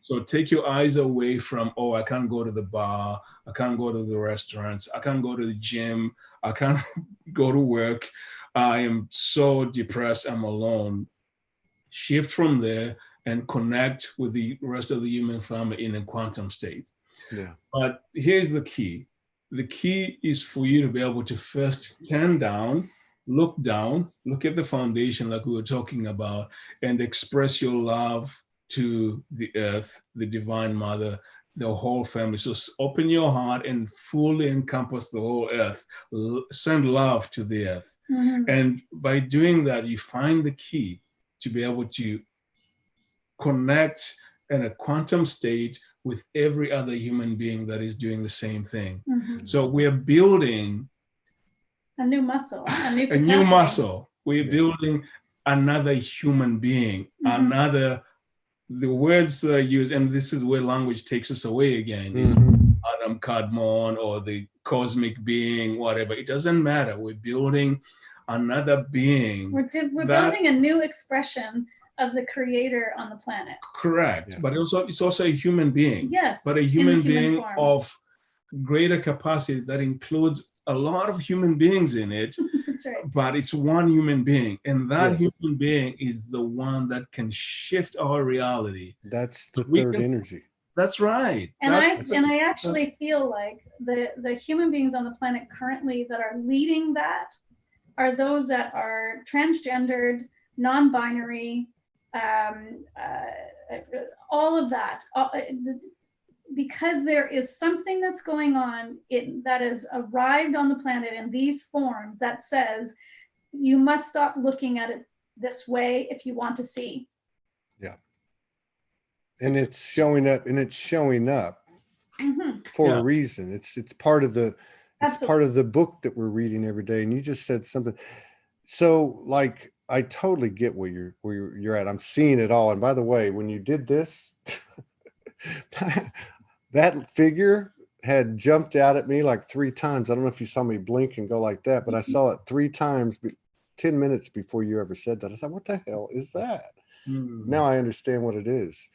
So take your eyes away from, oh, I can't go to the bar, I can't go to the restaurants, I can't go to the gym, I can't go to work, I am so depressed, I'm alone. Shift from there and connect with the rest of the human family in a quantum state. But here's the key. The key is for you to be able to first turn down, look at the foundation like we were talking about, and express your love to the earth, the Divine Mother, the whole family. So open your heart and fully encompass the whole earth. Send love to the earth. And by doing that, you find the key to be able to connect in a quantum state with every other human being that is doing the same thing. So we're building a new muscle, a new muscle. We're building another human being, the words that I use, and this is where language takes us away again, is Adam Kadmon or the cosmic being, whatever. It doesn't matter. We're building another being. We're building a new expression of the creator on the planet. Correct. But it's also a human being. Yes. But a human being form. Of greater capacity that includes a lot of human beings in it. That's right. But it's one human being. And that human being is the one that can shift our reality. That's the third energy. That's right. And I actually feel like the human beings on the planet currently that are leading that are those that are transgendered, non-binary, all of that, because there is something that's going on that has arrived on the planet in these forms that says you must stop looking at it this way if you want to see. Yeah. And it's showing up, for a reason. It's part of the part of the book that we're reading every day. And you just said something. So like, I totally get where you're at. I'm seeing it all. And by the way, when you did this, that figure had jumped out at me like 3 times. I don't know if you saw me blink and go like that, but I saw it 3 times, 10 minutes before you ever said that. I thought, what the hell is that? Now I understand what it is.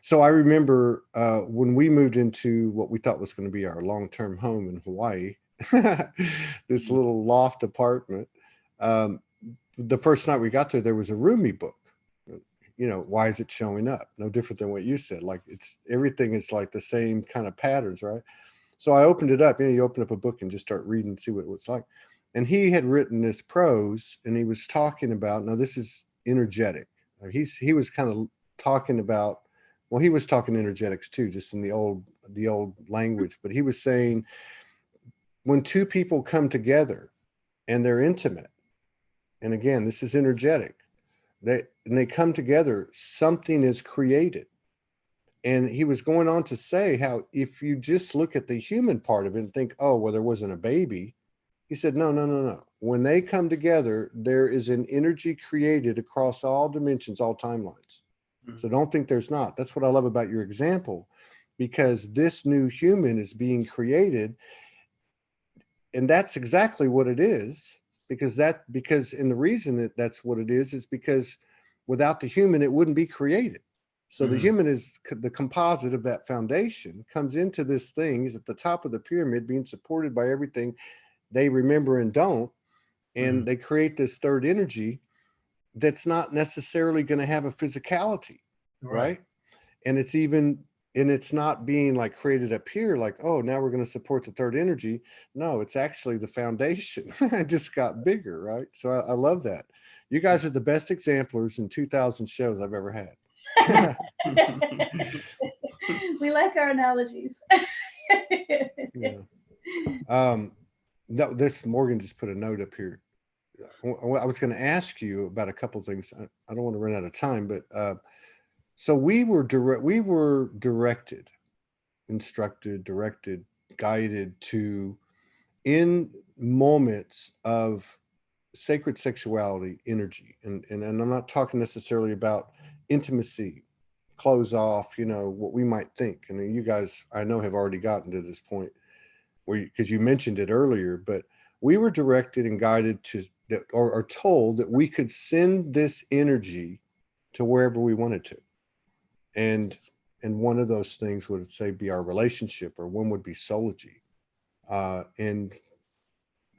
So I remember when we moved into what we thought was going to be our long-term home in Hawaii, this little loft apartment. The first night we got there was a roomie book. You know, why is it showing up? No different than what you said. Like everything is like the same kind of patterns, right? So I opened it up. You open up a book and just start reading, see what it was like. And he had written this prose, and he was talking about. Now this is energetic. He was kind of talking about. Well, he was talking energetics too, just in the old language. But he was saying, when 2 people come together and they're intimate, and again, this is energetic, they come together, something is created. And he was going on to say how if you just look at the human part of it and think, oh, well, there wasn't a baby. He said, no. When they come together, there is an energy created across all dimensions, all timelines. So don't think there's not. That's what I love about your example, because this new human is being created. And that's exactly what it is, because and the reason that's what it is because without the human, it wouldn't be created. So the human is the composite of that foundation, comes into this thing, is at the top of the pyramid, being supported by everything they remember and don't. And they create this third energy that's not necessarily going to have a physicality, right? And it's not being like created up here, like, oh, now we're going to support the third energy. No, it's actually the foundation. It just got bigger, right? So I love that. You guys are the best exemplars in 2,000 shows I've ever had. We like our analogies. No, this Morgan just put a note up here. I was going to ask you about a couple of things. I don't want to run out of time, but so we were directed, instructed, directed, guided to, in moments of sacred sexuality energy, and I'm not talking necessarily about intimacy, close off, what we might think. I mean, you guys, I know, have already gotten to this point where, because you mentioned it earlier, but we were directed and guided to, or told that we could send this energy to wherever we wanted to. And one of those things would say be our relationship, or one would be Soulology. And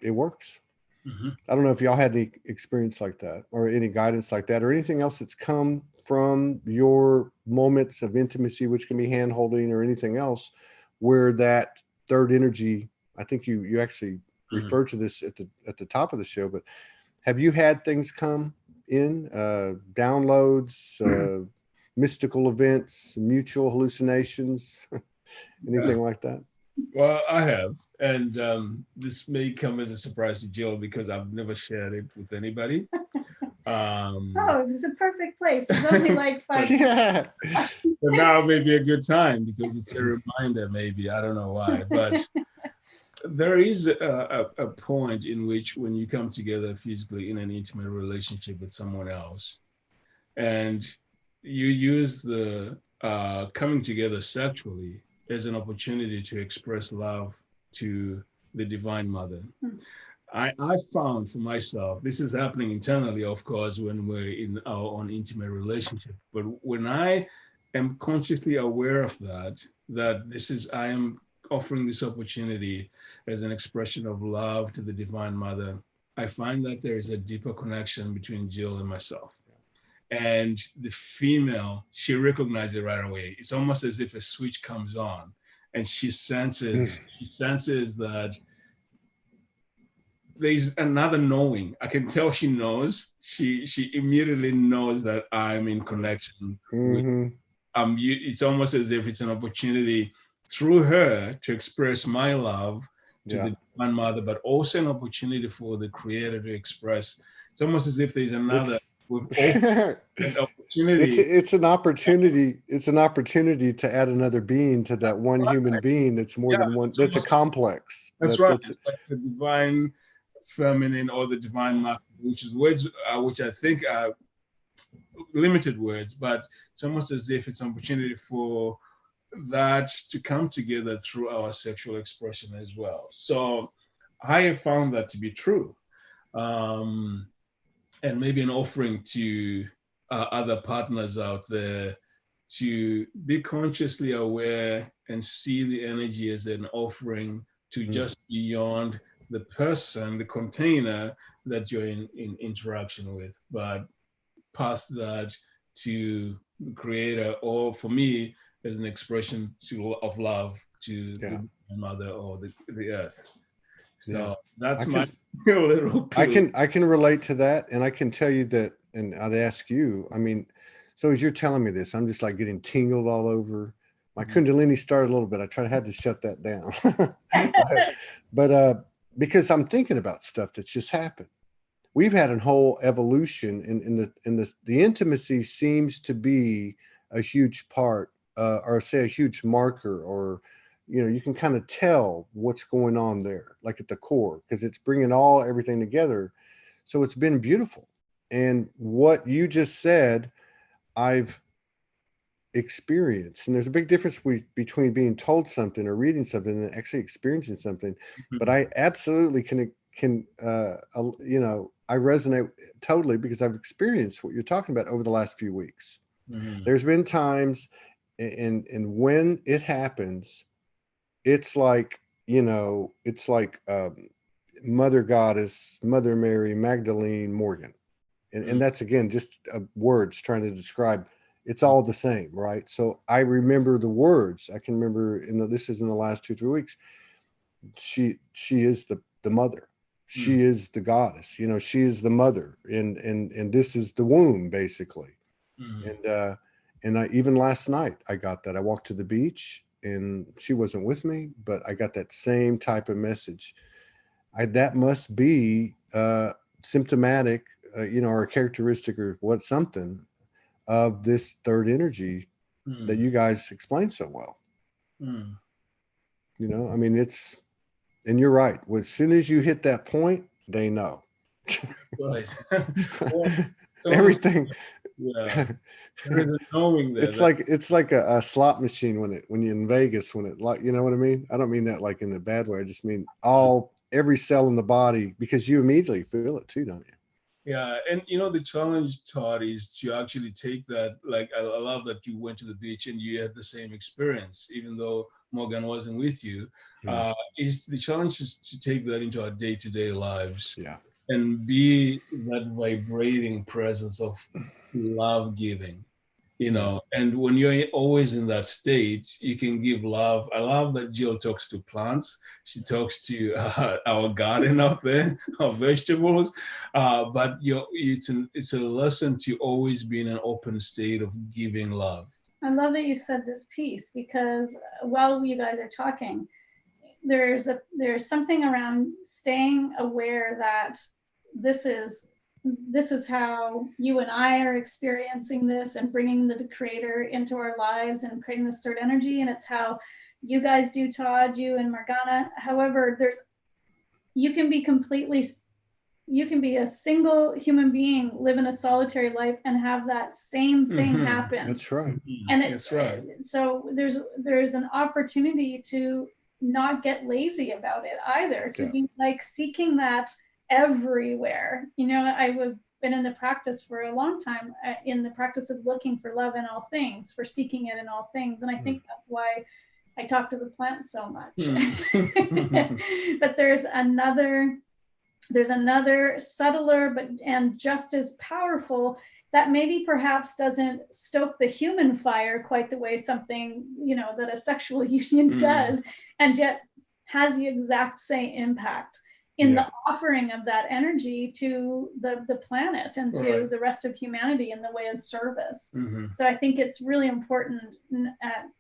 it works. I don't know if y'all had any experience like that, or any guidance like that, or anything else that's come from your moments of intimacy, which can be hand holding or anything else, where that third energy, I think you actually referred to this at the top of the show, but have you had things come in, downloads, mystical events, mutual hallucinations, anything like that? Well, I have, and this may come as a surprise to Jill because I've never shared it with anybody. Oh, it's a perfect place. It's only like 5 minutes. But now may be a good time because it's a reminder, maybe. I don't know why, but there is a point in which when you come together physically in an intimate relationship with someone else, and you use the coming together sexually as an opportunity to express love to the Divine Mother. I found for myself, this is happening internally, of course, when we're in our own intimate relationship. But when I am consciously aware of that I am offering this opportunity as an expression of love to the Divine Mother, I find that there is a deeper connection between Jill and myself. And the female, she recognizes it right away. It's almost as if a switch comes on, and she senses that there's another knowing. I can tell she knows. She immediately knows that I'm in connection with. It's almost as if it's an opportunity through her to express my love to the Divine Mother, but also an opportunity for the Creator to express. It's almost as if there's another an opportunity. It's an opportunity. It's an opportunity to add another being to that one human being that's more than one. That's a complex. That's right. It's like the divine feminine or the divine masculine, which is words which I think are limited words, but it's almost as if it's an opportunity for that to come together through our sexual expression as well. So I have found that to be true. And maybe an offering to other partners out there to be consciously aware and see the energy as an offering to just beyond the person, the container that you're in interaction with, but past that to the Creator, or for me, as an expression of love to the Mother or the Earth. So that's my little clue. I can relate to that, and I can tell you that, and I'd ask you, I mean, so as you're telling me this, I'm just like getting tingled all over. My Kundalini started a little bit. I had to shut that down. but because I'm thinking about stuff that's just happened. We've had a whole evolution in the intimacy seems to be a huge part, or say a huge marker, or you can kind of tell what's going on there, like at the core, because it's bringing everything together. So it's been beautiful. And what you just said, I've experienced, and there's a big difference between being told something or reading something and actually experiencing something. But I absolutely can I resonate totally, because I've experienced what you're talking about over the last few weeks. There's been times, and when it happens, it's like, it's like Mother Goddess, Mother Mary, Magdalene, Morgan. And that's, again, just words trying to describe, it's all the same, right? So I remember the words. I can remember, this is in the last 2-3 weeks, she is the mother. She is the goddess, she is the mother, and this is the womb, basically. And I, even last night, I got that. I walked to the beach, and she wasn't with me, but I got that same type of message. That must be symptomatic, or a characteristic, or something of this third energy that you guys explained so well. I mean, it's, and you're right. As soon as you hit that point, they know. Right. Well, everything. Knowing that it's like a slot machine when you're in Vegas, when it, like, you know what I mean? I don't mean that like in a bad way. I just mean every cell in the body, because you immediately feel it too, don't you? Yeah, and the challenge, Todd, is to actually take that. Like, I love that you went to the beach and you had the same experience, even though Morgan wasn't with you. Is the challenge is to take that into our day-to-day lives, and be that vibrating presence of love giving. And when you're always in that state, you can give love. I love that Jill talks to plants. She talks to our garden out there, our vegetables. But it's a lesson to always be in an open state of giving love. I love that you said this piece, because while you guys are talking, there's something around staying aware that this is how you and I are experiencing this, and bringing the Creator into our lives and creating this third energy. And it's how you guys do, Todd, you and Morgana. However, you can be a single human being, live in a solitary life, and have that same thing happen. That's right. And that's right. So there's an opportunity to not get lazy about it either, to be like seeking that everywhere. I've been in the practice for a long time, in the practice of looking for love in all things, for seeking it in all things. And I think that's why I talk to the plants so much. But there's another subtler and just as powerful, that maybe perhaps doesn't stoke the human fire quite the way something, that a sexual union does, and yet has the exact same impact in the offering of that energy to the planet and to the rest of humanity in the way of service. So I think it's really important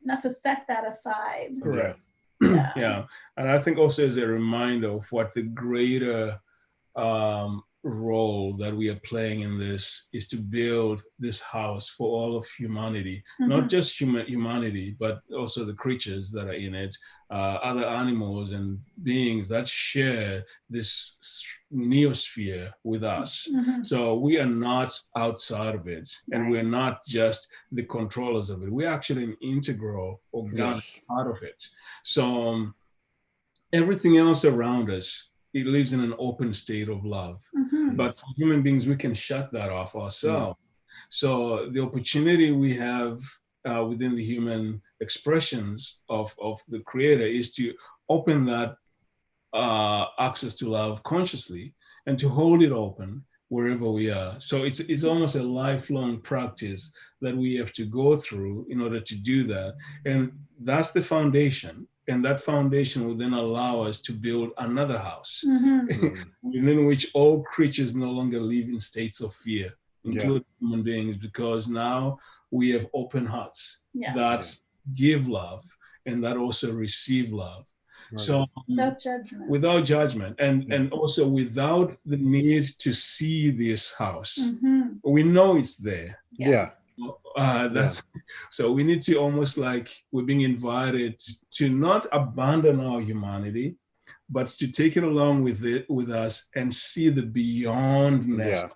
not to set that aside. Correct. Yeah. And I think also as a reminder of what the greater role that we are playing in this is to build this house for all of humanity, not just humanity, but also the creatures that are in it, other animals and beings that share this neosphere with us. So we are not outside of it, and we're not just the controllers of it. We're actually an integral organic part of it. So everything else around us, it lives in an open state of love. But human beings, we can shut that off ourselves. So the opportunity we have within the human expressions of the Creator is to open that access to love consciously and to hold it open wherever we are. So it's almost a lifelong practice that we have to go through in order to do that. And that's the foundation. And that foundation will then allow us to build another house in which all creatures no longer live in states of fear, including human beings, because now we have open hearts that give love and that also receive love. So without judgment and also without the need to see this house. We know it's there. So we need to almost like we're being invited to not abandon our humanity, but to take it along with us and see the beyondness.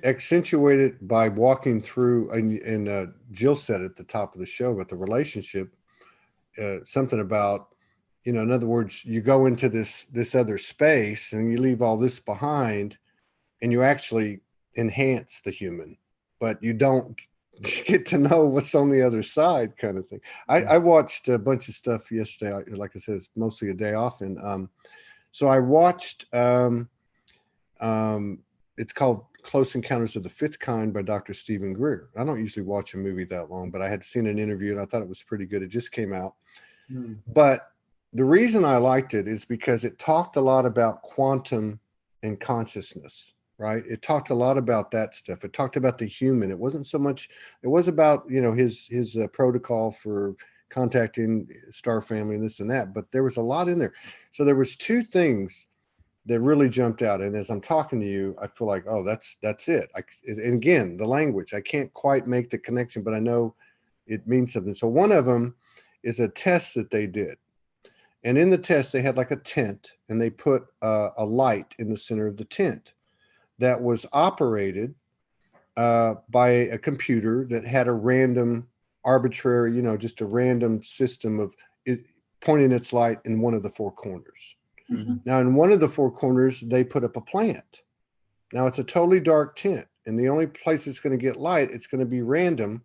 Accentuated by walking through, and Jill said at the top of the show about the relationship, something about, in other words, you go into this other space and you leave all this behind, and you actually enhance the human, but you don't get to know what's on the other side, kind of thing. I watched a bunch of stuff yesterday. Like I said, it's mostly a day off, and so I watched it's called Close Encounters of the Fifth Kind by Dr. Stephen Greer. I don't usually watch a movie that long, but I had seen an interview and I thought it was pretty good. It just came out. But the reason I liked it is because it talked a lot about quantum and consciousness, right? It talked a lot about that stuff. It talked about the human. It wasn't so much, it was about, his protocol for contacting star family and this and that, but there was a lot in there. So there was two things that really jumped out. And as I'm talking to you, I feel like, oh, that's it. And again, the language, I can't quite make the connection, but I know it means something. So one of them is a test that they did. And in the test, they had like a tent, and they put a light in the center of the tent that was operated by a computer that had a random, arbitrary, just a random system of it pointing its light in one of the four corners. Now, in one of the four corners, they put up a plant. Now, it's a totally dark tent, and the only place it's going to get light, it's going to be random,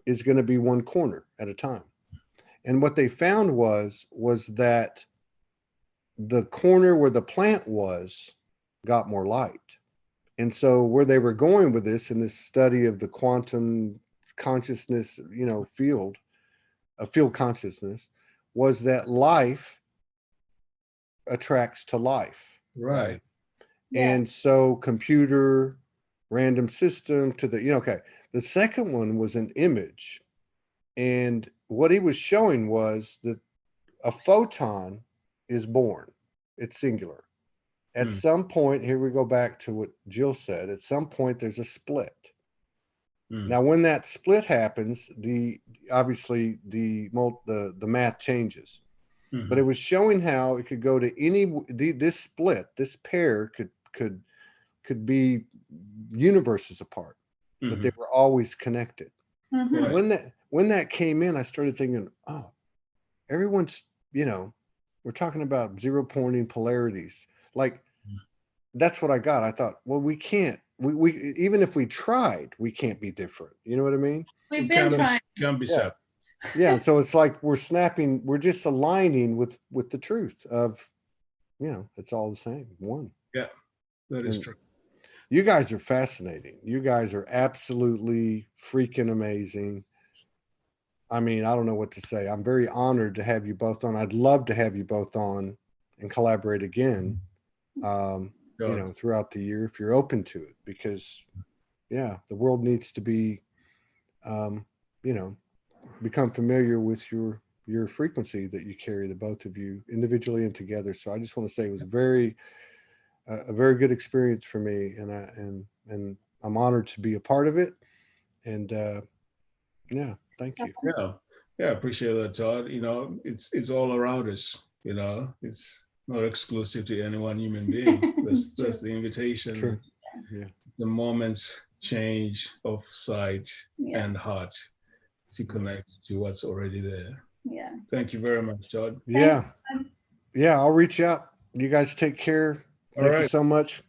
is going to be one corner at a time. And what they found was that the corner where the plant was got more light. And so where they were going with this in this study of the quantum consciousness, field consciousness, was that life attracts to life. Right. And so computer, random system to the, okay. The second one was an image. And what he was showing was that a photon is born. It's singular. At some point, here we go back to what Jill said, at some point there's a split. Now, when that split happens, obviously the math changes. But it was showing how it could go to this split, this pair could be universes apart, but they were always connected. When that came in, I started thinking, oh, everyone's, we're talking about zero pointing polarities. Like, that's what I got. I thought, well, we can't, we even if we tried, we can't be different. You know what I mean? We've been trying. Can't be separate. Yeah. So it's like we're just aligning with the truth of, it's all the same. One. Yeah, that is true. You guys are fascinating. You guys are absolutely freaking amazing. I mean, I don't know what to say. I'm very honored to have you both on. I'd love to have you both on and collaborate again, you know, throughout the year if you're open to it, because yeah, the world needs to be, you know, become familiar with your frequency that you carry, the both of you individually and together. So I just want to say it was a very good experience for me, and I'm honored to be a part of it. And yeah, thank you. Yeah, I appreciate that, Todd. You know, it's all around us. You know, it's not exclusive to any one human being. That's the invitation. True. Yeah. The moment's change of sight and heart to connect to what's already there. Yeah. Thank you very much, Todd. Yeah. Yeah, I'll reach out. You guys take care. Thank you so much.